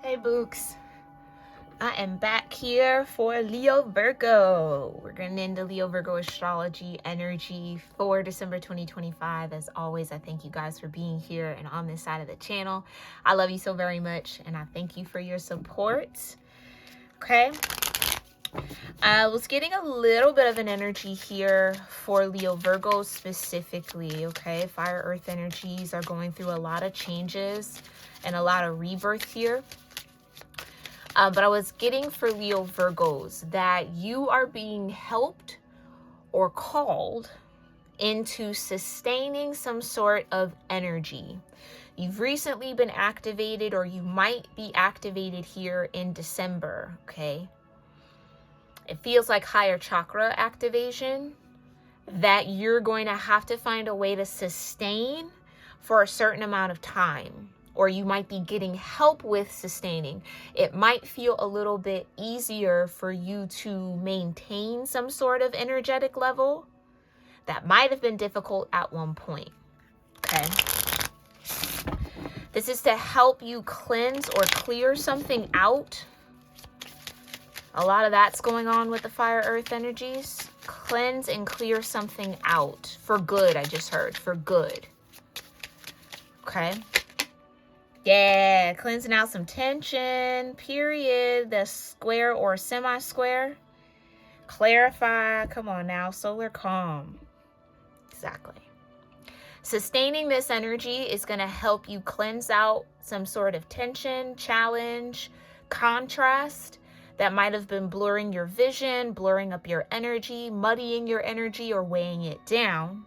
Hey Books, I am back here for Leo-Virgo. We're getting into Leo-Virgo astrology energy for December 2025. As always, I thank you guys for being here and on this side of the channel. I love you so very much and I thank you for your support. Okay. I was getting a little bit of an energy here for Leo-Virgo specifically, okay? Fire earth energies are going through a lot of changes and a lot of rebirth here. But I was getting for Leo Virgos that you are being helped or called into sustaining some sort of energy. You've recently been activated, or you might be activated here in December, okay? It feels like higher chakra activation that you're going to have to find a way to sustain for a certain amount of time. Or you might be getting help with sustaining. It might feel a little bit easier for you to maintain some sort of energetic level that might have been difficult at one point, okay? This is to help you cleanse or clear something out. A lot of that's going on with the fire earth energies. Cleanse and clear something out for good, I just heard, for good, okay? Yeah, cleansing out some tension, period. The square or semi-square. Clarify. Come on now. Solar calm. Exactly. Sustaining this energy is going to help you cleanse out some sort of tension, challenge, contrast that might have been blurring your vision, blurring up your energy, muddying your energy, or weighing it down.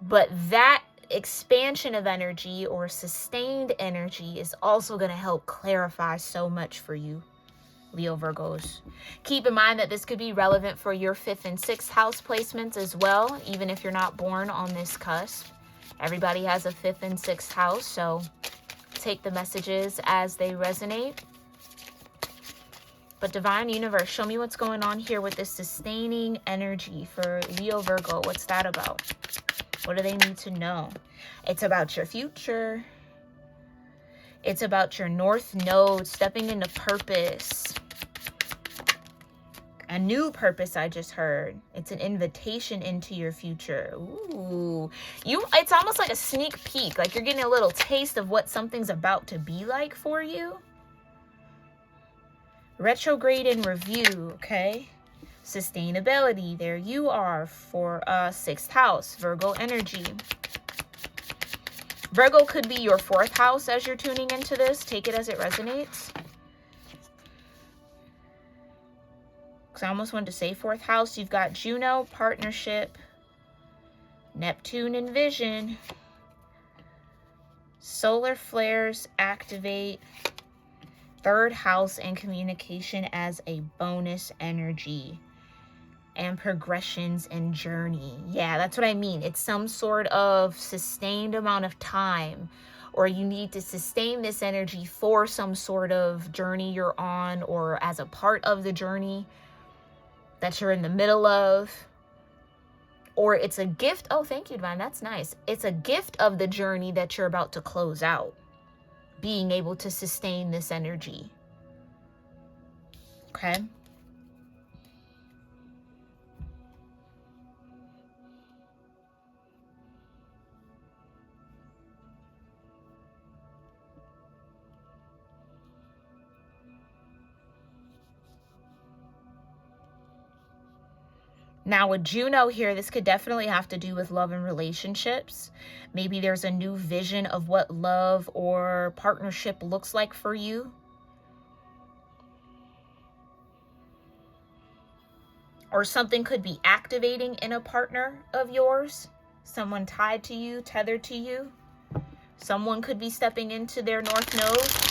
But that expansion of energy or sustained energy is also going to help clarify so much for you, Leo Virgos. Keep in mind that this could be relevant for your 5th and 6th house placements as well, even if you're not born on this cusp. Everybody has a 5th and 6th house, so take the messages as they resonate. But Divine Universe, show me what's going on here with this sustaining energy for Leo Virgo. What's that about? What do they need to know? It's about your future. It's about your North Node stepping into purpose. A new purpose, I just heard. It's an invitation into your future. Ooh. It's almost like a sneak peek. Like you're getting a little taste of what something's about to be like for you. Retrograde in review, okay? Sustainability, there you are for 6th house, Virgo energy. Virgo could be your 4th house as you're tuning into this. Take it as it resonates. Because I almost wanted to say 4th house. You've got Juno, partnership, Neptune and vision. Solar flares activate 3rd house and communication as a bonus energy. And progressions and journey. Yeah, that's what I mean. It's some sort of sustained amount of time, or you need to sustain this energy for some sort of journey you're on, or as a part of the journey that you're in the middle of. Or it's a gift. Oh, thank you, Divine. That's nice. It's a gift of the journey that you're about to close out. Being able to sustain this energy. Okay. Now with Juno here, this could definitely have to do with love and relationships. Maybe there's a new vision of what love or partnership looks like for you. Or something could be activating in a partner of yours. Someone tied to you, tethered to you. Someone could be stepping into their North Node.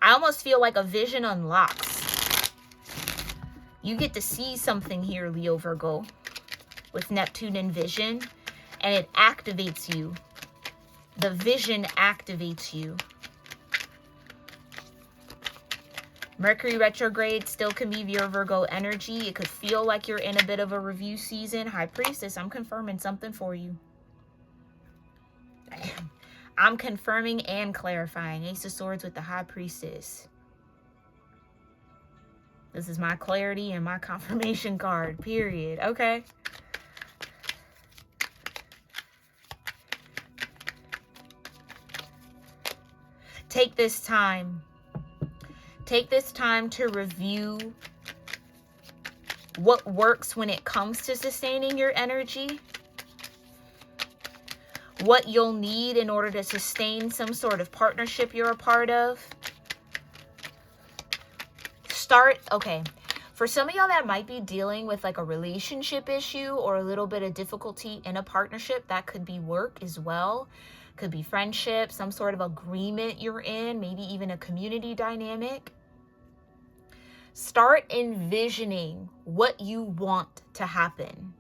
I almost feel like a vision unlocks. You get to see something here, Leo Virgo, with Neptune and vision, and it activates you. The vision activates you. Mercury retrograde still can be your Virgo energy. It could feel like you're in a bit of a review season. High Priestess, I'm confirming something for you. I'm confirming and clarifying. Ace of Swords with the High Priestess. This is my clarity and my confirmation card, period. Okay. Take this time. Take this time to review what works when it comes to sustaining your energy. What you'll need in order to sustain some sort of partnership you're a part of. Okay, for some of y'all that might be dealing with like a relationship issue or a little bit of difficulty in a partnership, that could be work as well. Could be friendship, some sort of agreement you're in, maybe even a community dynamic. Start envisioning what you want to happen.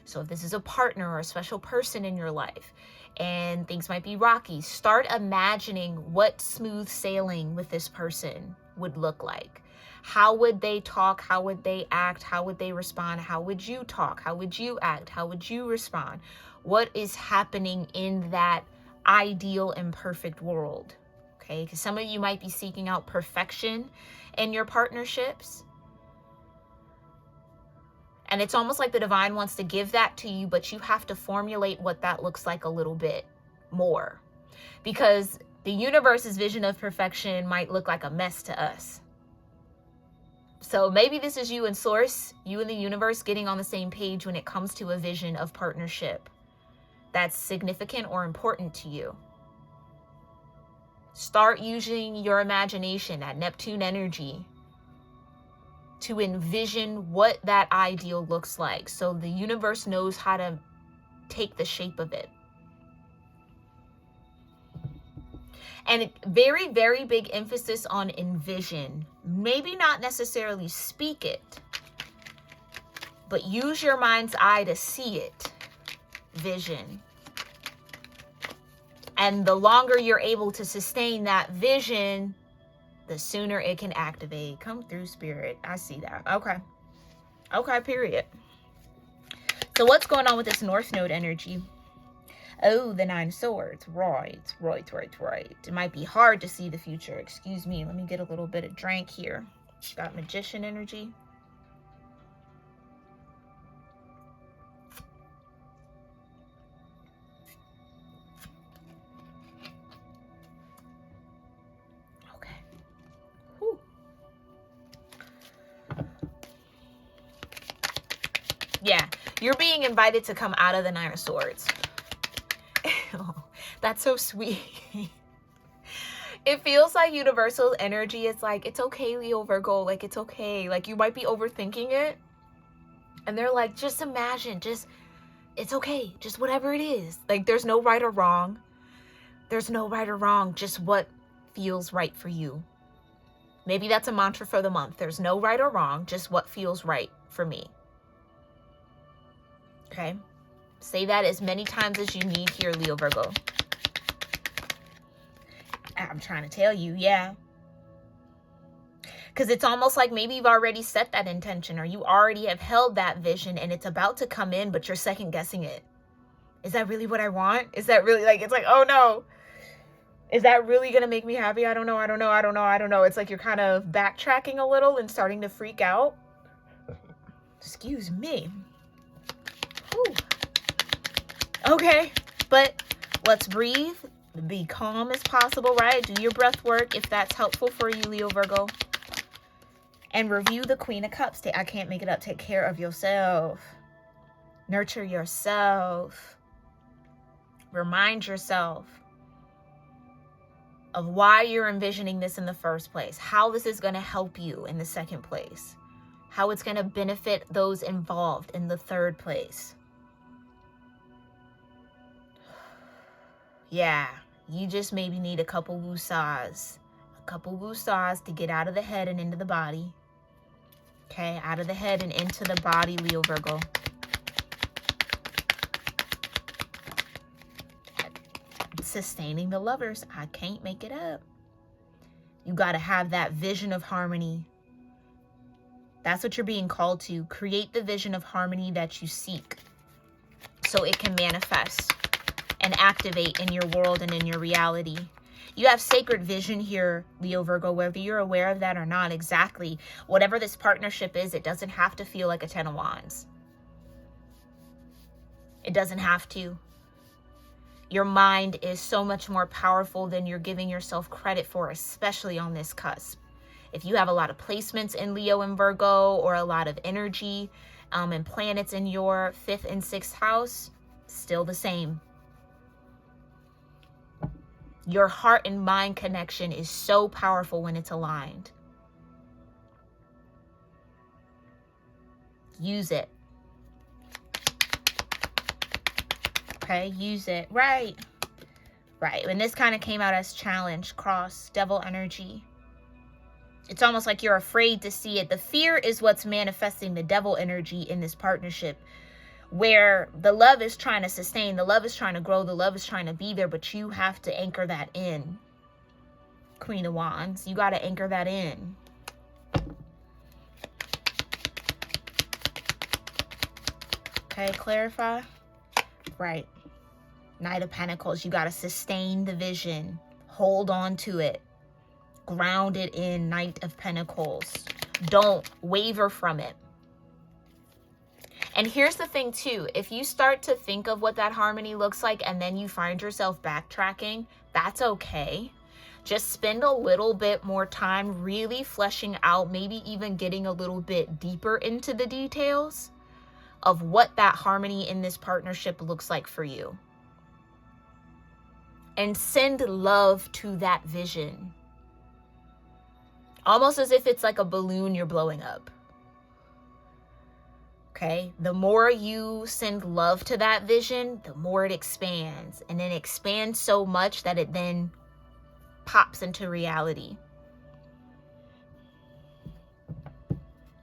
So if this is a partner or a special person in your life and things might be rocky, start imagining what smooth sailing with this person would look like. How would they talk? How would they act? How would they respond? How would you talk? How would you act? How would you respond? What is happening in that ideal and perfect world? Okay, because some of you might be seeking out perfection in your partnerships. And it's almost like the divine wants to give that to you, but you have to formulate what that looks like a little bit more. Because the universe's vision of perfection might look like a mess to us. So maybe this is you and Source, you and the universe getting on the same page when it comes to a vision of partnership that's significant or important to you. Start using your imagination, that Neptune energy, to envision what that ideal looks like so the universe knows how to take the shape of it. And very, very big emphasis on envision. Maybe not necessarily speak it, but use your mind's eye to see it. Vision. And the longer you're able to sustain that vision, the sooner it can activate. Come through, Spirit. I see that. Okay. Okay, period. So what's going on with this North Node energy? Oh, the 9 of Swords. Right. It might be hard to see the future. Excuse me. Let me get a little bit of drink here. Got Magician energy. Okay. Whew. Yeah. You're being invited to come out of the 9 of Swords. Oh, that's so sweet. It feels like universal energy is like, it's okay, Leo Virgo, like it's okay. Like you might be overthinking it. And they're like, just imagine, it's okay. Just whatever it is. Like there's no right or wrong. There's no right or wrong. Just what feels right for you. Maybe that's a mantra for the month. There's no right or wrong. Just what feels right for me. Okay. Say that as many times as you need here, Leo Virgo. I'm trying to tell you, yeah. Because it's almost like maybe you've already set that intention or you already have held that vision and it's about to come in, but you're second guessing it. Is that really what I want? Is that really like, it's like, oh no. Is that really going to make me happy? I don't know. It's like you're kind of backtracking a little and starting to freak out. Excuse me. Whew. Okay, but let's breathe. Be calm as possible, right? Do your breath work if that's helpful for you, Leo Virgo. And review the Queen of Cups. I can't make it up. Take care of yourself. Nurture yourself. Remind yourself of why you're envisioning this in the first place. How this is going to help you in the second place. How it's going to benefit those involved in the third place. Yeah, you just maybe need a couple woosahs. A couple woosahs to get out of the head and into the body. Okay, out of the head and into the body, Leo Virgo. Sustaining the lovers. I can't make it up. You got to have that vision of harmony. That's what you're being called to. Create the vision of harmony that you seek so it can manifest and activate in your world and in your reality. You have sacred vision here, Leo Virgo, whether you're aware of that or not. Exactly. Whatever this partnership is, it doesn't have to feel like a 10 of Wands. It doesn't have to. Your mind is so much more powerful than you're giving yourself credit for, especially on this cusp. If you have a lot of placements in Leo and Virgo, or a lot of energy and planets in your 5th and 6th house, still the same. Your heart and mind connection is so powerful when it's aligned. Use it. Okay, use it. Right. Right. And this kind of came out as challenge, cross, devil energy. It's almost like you're afraid to see it. The fear is what's manifesting the devil energy in this partnership, where the love is trying to sustain, the love is trying to grow, the love is trying to be there, but you have to anchor that in. Queen of Wands, you got to anchor that in. Okay, clarify. Right. Knight of Pentacles, you got to sustain the vision. Hold on to it. Ground it in Knight of Pentacles. Don't waver from it. And here's the thing too, if you start to think of what that harmony looks like and then you find yourself backtracking, that's okay. Just spend a little bit more time really fleshing out, maybe even getting a little bit deeper into the details of what that harmony in this partnership looks like for you. And send love to that vision. Almost as if it's like a balloon you're blowing up. Okay, the more you send love to that vision, the more it expands. And then expands so much that it then pops into reality.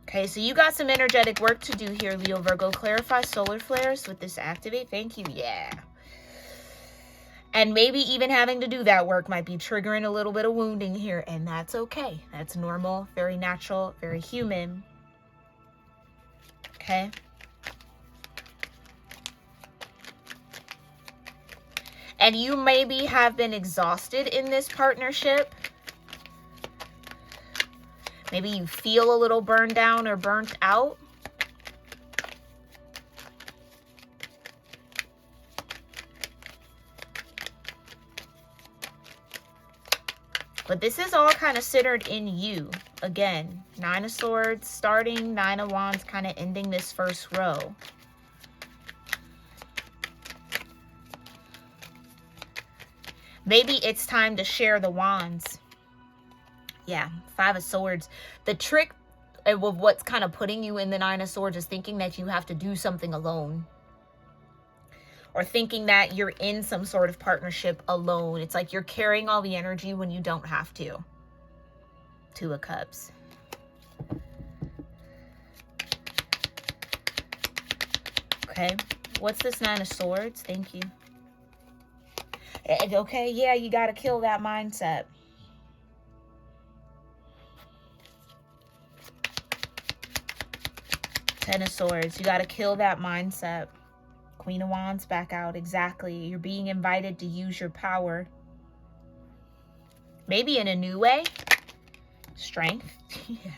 Okay, so you got some energetic work to do here, Leo Virgo. Clarify solar flares with this activate. Thank you. Yeah. And maybe even having to do that work might be triggering a little bit of wounding here. And that's okay. That's normal, very natural, very human. Okay. And you maybe have been exhausted in this partnership. Maybe you feel a little burned down or burnt out. But this is all kind of centered in you. Again, 9 of Swords starting, 9 of Wands kind of ending this first row. Maybe it's time to share the wands. Yeah, 5 of Swords. The trick of what's kind of putting you in the 9 of Swords is thinking that you have to do something alone. Or thinking that you're in some sort of partnership alone. It's like you're carrying all the energy when you don't have to. 2 of Cups. Okay, what's this 9 of Swords? Thank you. Okay, yeah, you got to kill that mindset. Ten of Swords, you got to kill that mindset. Queen of Wands back out. Exactly. You're being invited to use your power. Maybe in a new way. Strength. Yeah.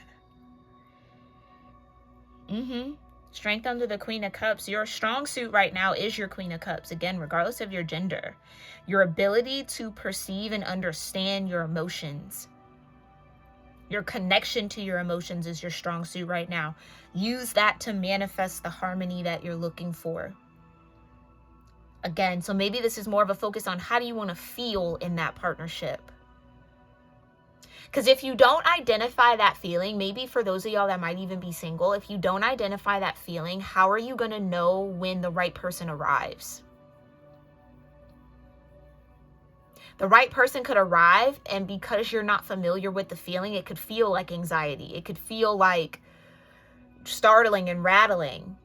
Strength under the Queen of Cups. Your strong suit right now is your Queen of Cups. Again, regardless of your gender. Your ability to perceive and understand your emotions. Your connection to your emotions is your strong suit right now. Use that to manifest the harmony that you're looking for. Again, so maybe this is more of a focus on how do you want to feel in that partnership. Because if you don't identify that feeling, maybe for those of y'all that might even be single, if you don't identify that feeling, how are you going to know when the right person arrives? The right person could arrive, and because you're not familiar with the feeling, it could feel like anxiety. It could feel like startling and rattling.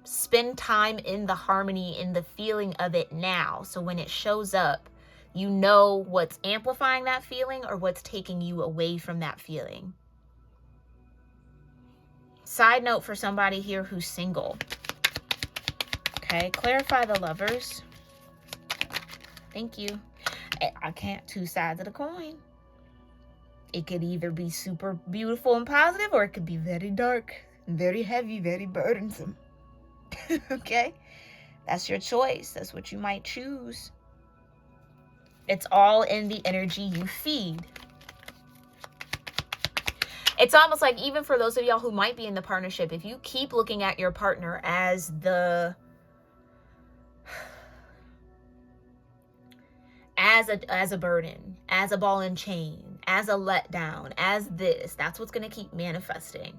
Spend time in the harmony, in the feeling of it now. So when it shows up, You know what's amplifying that feeling or what's taking you away from that feeling. Side note for somebody here who's single. Okay, clarify the Lovers. Thank you. I can't, two sides of the coin. It could either be super beautiful and positive, or it could be very dark, very heavy, very burdensome. Okay? That's your choice. That's what you might choose. It's all in the energy you feed. It's almost like, even for those of y'all who might be in the partnership, if you keep looking at your partner as a burden, as a ball and chain, as a letdown, as this, that's what's going to keep manifesting.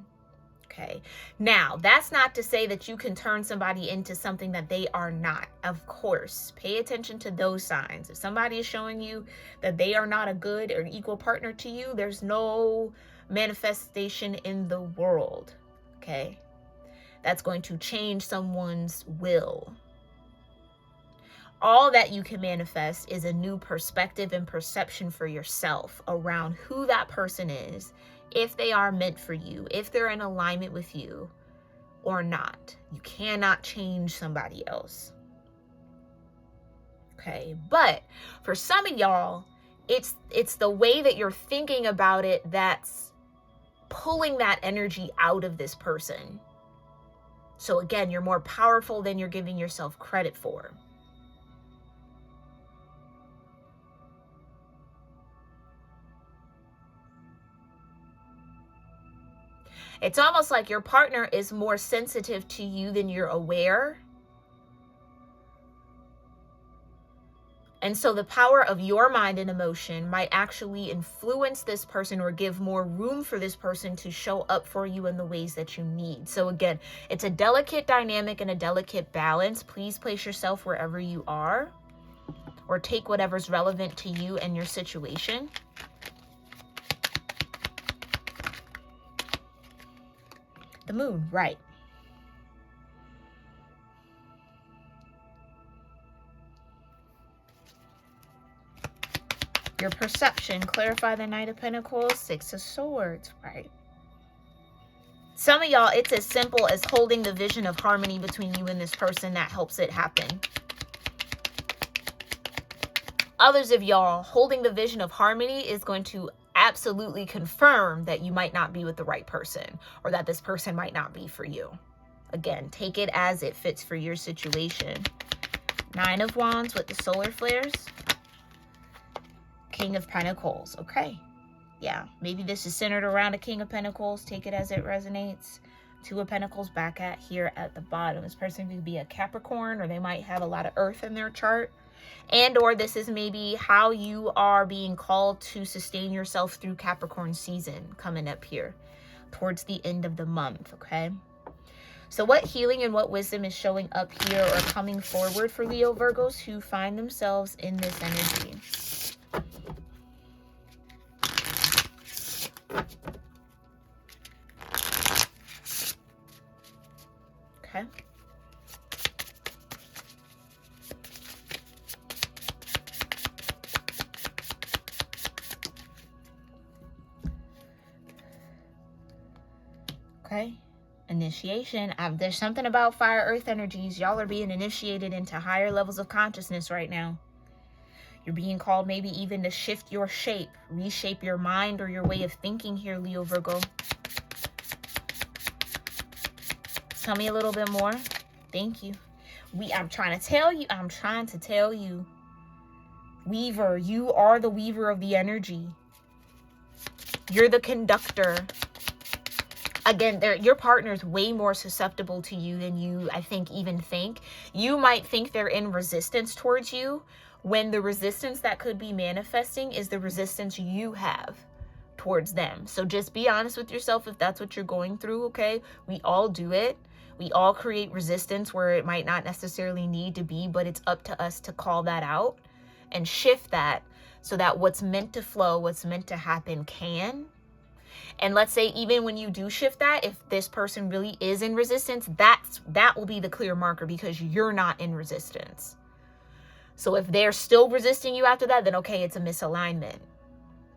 Okay. Now, that's not to say that you can turn somebody into something that they are not. Of course, pay attention to those signs. If somebody is showing you that they are not a good or equal partner to you, there's no manifestation in the world, okay, that's going to change someone's will. All that you can manifest is a new perspective and perception for yourself around who that person is, if they are meant for you, if they're in alignment with you or not. You cannot change somebody else. Okay, but for some of y'all, it's the way that you're thinking about it that's pulling that energy out of this person. So again, you're more powerful than you're giving yourself credit for. It's almost like your partner is more sensitive to you than you're aware. And so the power of your mind and emotion might actually influence this person or give more room for this person to show up for you in the ways that you need. So again, it's a delicate dynamic and a delicate balance. Please place yourself wherever you are, or take whatever's relevant to you and your situation. The Moon, right. Your perception, clarify the Knight of Pentacles, Six of Swords, right. Some of y'all, it's as simple as holding the vision of harmony between you and this person that helps it happen. Others of y'all, holding the vision of harmony is going to absolutely confirm that you might not be with the right person, or that this person might not be for you. Again, take it as it fits for your situation. Nine of Wands with the solar flares. King of Pentacles. Okay. Yeah, maybe this is centered around a King of Pentacles. Take it as it resonates. Two of Pentacles back at here at the bottom. This person could be a Capricorn, or they might have a lot of earth in their chart. And or this is maybe how you are being called to sustain yourself through Capricorn season coming up here towards the end of the month, okay? So what healing and what wisdom is showing up here or coming forward for Leo Virgos who find themselves in this energy? Okay. Okay. Initiation. There's something about fire earth energies. Y'all are being initiated into higher levels of consciousness right now. You're being called maybe even to shift your shape, reshape your mind or your way of thinking here, Leo Virgo. Tell me a little bit more. Thank you. I'm trying to tell you. Weaver, you are the weaver of the energy. You're the conductor. Again, your partner's way more susceptible to you than you, I think, even think. You might think they're in resistance towards you, when the resistance that could be manifesting is the resistance you have towards them. So just be honest with yourself if that's what you're going through, okay? We all do it. We all create resistance where it might not necessarily need to be, but it's up to us to call that out and shift that so that what's meant to flow, what's meant to happen can. And let's say even when you do shift that, if this person really is in resistance, that will be the clear marker because you're not in resistance. So if they're still resisting you after that, then okay, it's a misalignment.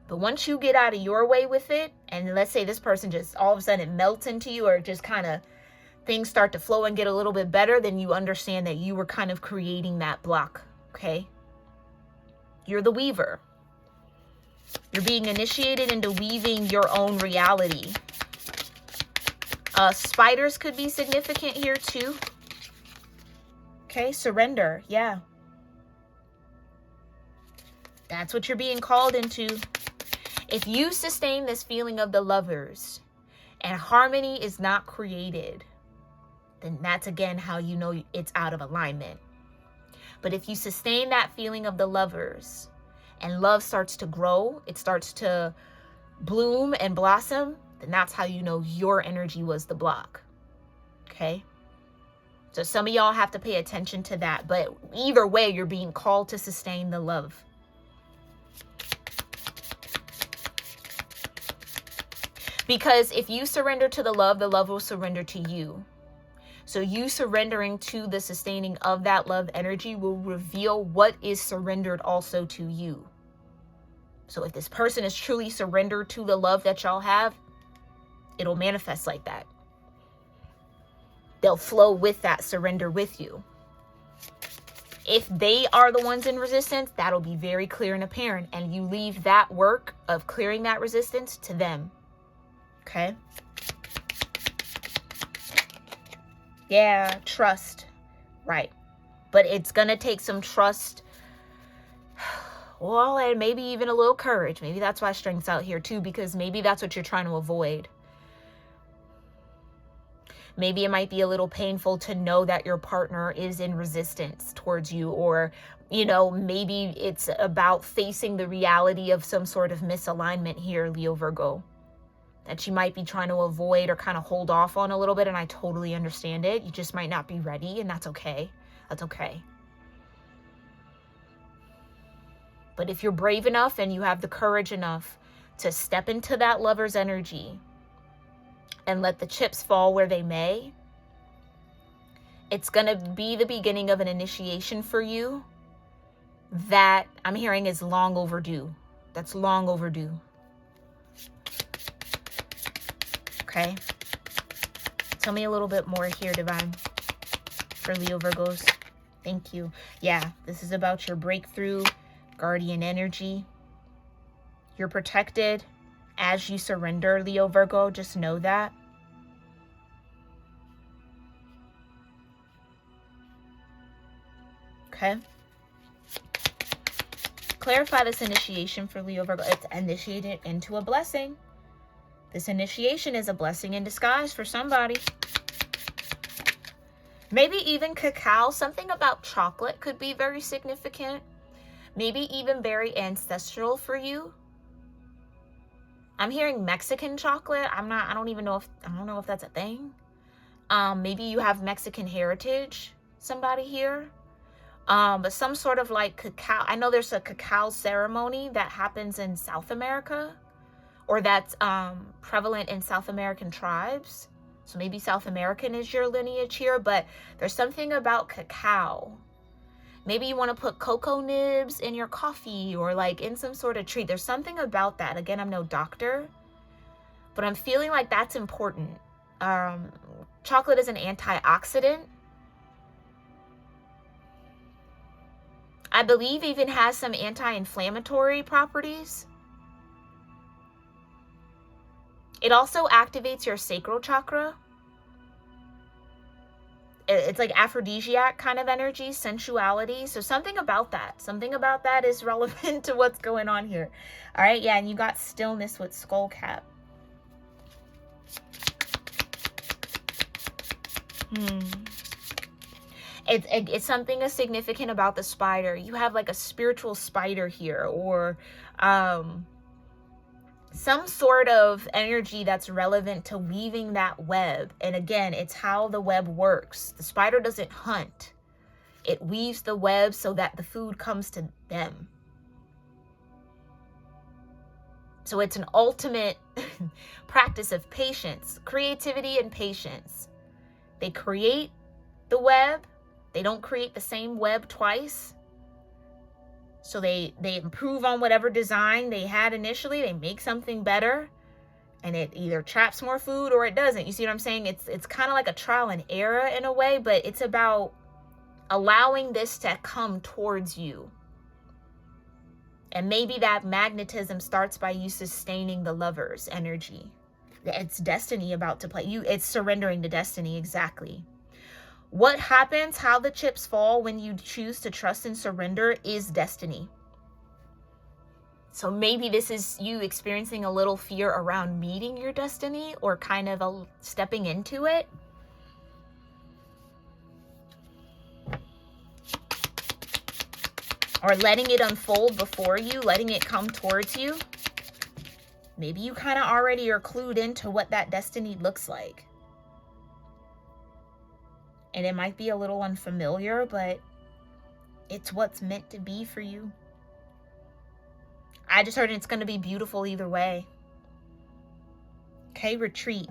But once you get out of your way with it, and let's say this person just all of a sudden it melts into you, or just kind of things start to flow and get a little bit better, then you understand that you were kind of creating that block, okay? You're the weaver. You're being initiated into weaving your own reality. Spiders could be significant here too. Okay, surrender, yeah. That's what you're being called into. If you sustain this feeling of the lovers and harmony is not created, then that's again how you know it's out of alignment. But if you sustain that feeling of the lovers and love starts to grow, it starts to bloom and blossom, then that's how you know your energy was the block. Okay? So some of y'all have to pay attention to that. But either way, you're being called to sustain the love. Because if you surrender to the love will surrender to you. So you surrendering to the sustaining of that love energy will reveal what is surrendered also to you. So if this person is truly surrendered to the love that y'all have, it'll manifest like that. They'll flow with that surrender with you. If they are the ones in resistance, that'll be very clear and apparent. And you leave that work of clearing that resistance to them. Okay? Yeah, trust. Right. But it's going to take some trust. Well, and maybe even a little courage. Maybe that's why strength's out here too, because maybe that's what you're trying to avoid. Maybe it might be a little painful to know that your partner is in resistance towards you, or, you know, maybe it's about facing the reality of some sort of misalignment here, Leo Virgo, that you might be trying to avoid or kind of hold off on a little bit. And I totally understand it. You just might not be ready, and that's okay. That's okay. But if you're brave enough and you have the courage enough to step into that lover's energy and let the chips fall where they may, it's going to be the beginning of an initiation for you that I'm hearing is long overdue. That's long overdue. Okay. Tell me a little bit more here, Divine, for Leo Virgos. Thank you. Yeah, this is about your breakthrough, guardian energy. You're protected as you surrender, Leo Virgo. Just know that. Okay. Clarify this initiation for Leo Virgo. It's initiated into a blessing. This initiation is a blessing in disguise for somebody. Maybe even cacao. Something about chocolate could be very significant. Maybe even very ancestral for you. I'm hearing Mexican chocolate. I don't know if that's a thing. Maybe you have Mexican heritage, somebody here. But some sort of like cacao. I know there's a cacao ceremony that happens in South America, or that's prevalent in South American tribes. So maybe South American is your lineage here, but there's something about cacao. Maybe you want to put cocoa nibs in your coffee or like in some sort of treat. There's something about that. Again, I'm no doctor, but I'm feeling like that's important. Chocolate is an antioxidant. I believe even has some anti-inflammatory properties. It also activates your sacral chakra. It's like aphrodisiac kind of energy, sensuality. So something about that is relevant to what's going on here. All right, yeah, and you got stillness with skull cap. It's something significant about the spider. You have like a spiritual spider here, or some sort of energy that's relevant to weaving that web. And again, it's how the web works. The spider doesn't hunt. It weaves the web so that the food comes to them. So it's an ultimate practice of patience, creativity, and patience. They create the web. They don't create the same web twice. So they improve on whatever design they had initially. They make something better, and it either traps more food or it doesn't. You see what I'm saying? It's kind of like a trial and error in a way, but it's about allowing this to come towards you. And maybe that magnetism starts by you sustaining the lover's energy. It's destiny about to play. It's surrendering to destiny, exactly. What happens, how the chips fall when you choose to trust and surrender is destiny. So maybe this is you experiencing a little fear around meeting your destiny or kind of stepping into it. Or letting it unfold before you, letting it come towards you. Maybe you kind of already are clued into what that destiny looks like. And it might be a little unfamiliar, but it's what's meant to be for you. I just heard it's going to be beautiful either way. Okay, retreat.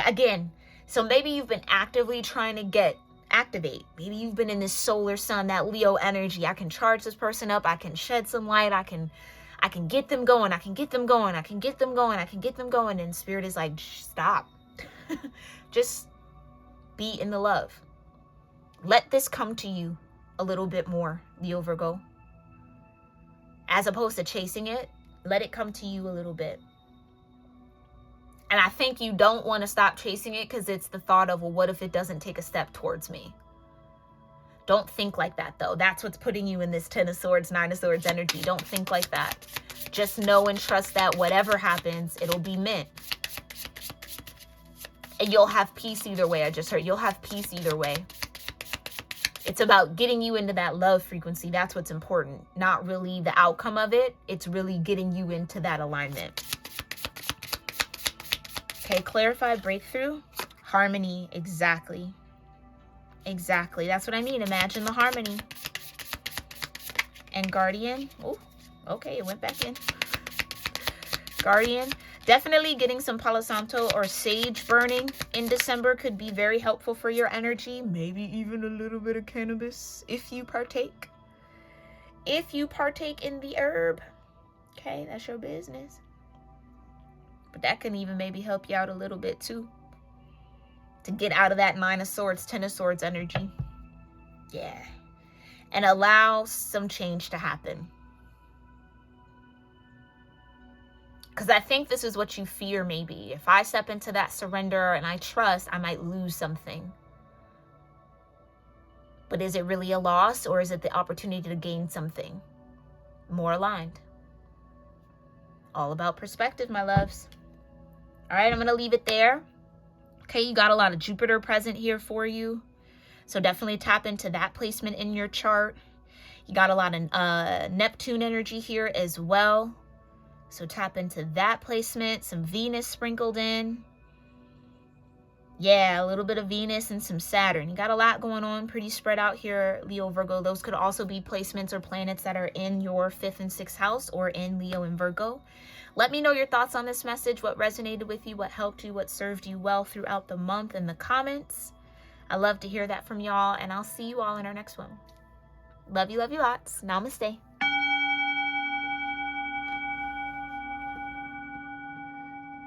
Again, so maybe you've been actively trying to activate. Maybe you've been in this solar sun, that Leo energy. I can charge this person up. I can shed some light. I can get them going. I can get them going. I can get them going. I can get them going. And Spirit is like, stop. Just be in the love. Let this come to you a little bit more, Leo Virgo. As opposed to chasing it, let it come to you a little bit. And I think you don't want to stop chasing it because it's the thought of, well, what if it doesn't take a step towards me? Don't think like that, though. That's what's putting you in this 10 of Swords, 9 of Swords energy. Don't think like that. Just know and trust that whatever happens, it'll be meant. And you'll have peace either way. I just heard you'll have peace either way. It's about getting you into that love frequency. That's what's important. Not really the outcome of it. It's really getting you into that alignment. Okay, clarify, breakthrough, harmony. Exactly. Exactly. That's what I mean. Imagine the harmony. And guardian. Oh, okay. It went back in. Guardian. Definitely getting some Palo Santo or sage burning in December could be very helpful for your energy. Maybe even a little bit of cannabis if you partake. If you partake in the herb. Okay, that's your business. But that can even maybe help you out a little bit too. To get out of that 9 of Swords, 10 of Swords energy. Yeah. And allow some change to happen. Because I think this is what you fear maybe. If I step into that surrender and I trust, I might lose something. But is it really a loss, or is it the opportunity to gain something more aligned? All about perspective, my loves. All right, I'm going to leave it there. Okay, you got a lot of Jupiter present here for you. So definitely tap into that placement in your chart. You got a lot of Neptune energy here as well. So tap into that placement. Some Venus sprinkled in. Yeah, a little bit of Venus and some Saturn. You got a lot going on. Pretty spread out here, Leo, Virgo. Those could also be placements or planets that are in your 5th and 6th house or in Leo and Virgo. Let me know your thoughts on this message. What resonated with you? What helped you? What served you well throughout the month in the comments. I love to hear that from y'all. And I'll see you all in our next one. Love you lots. Namaste.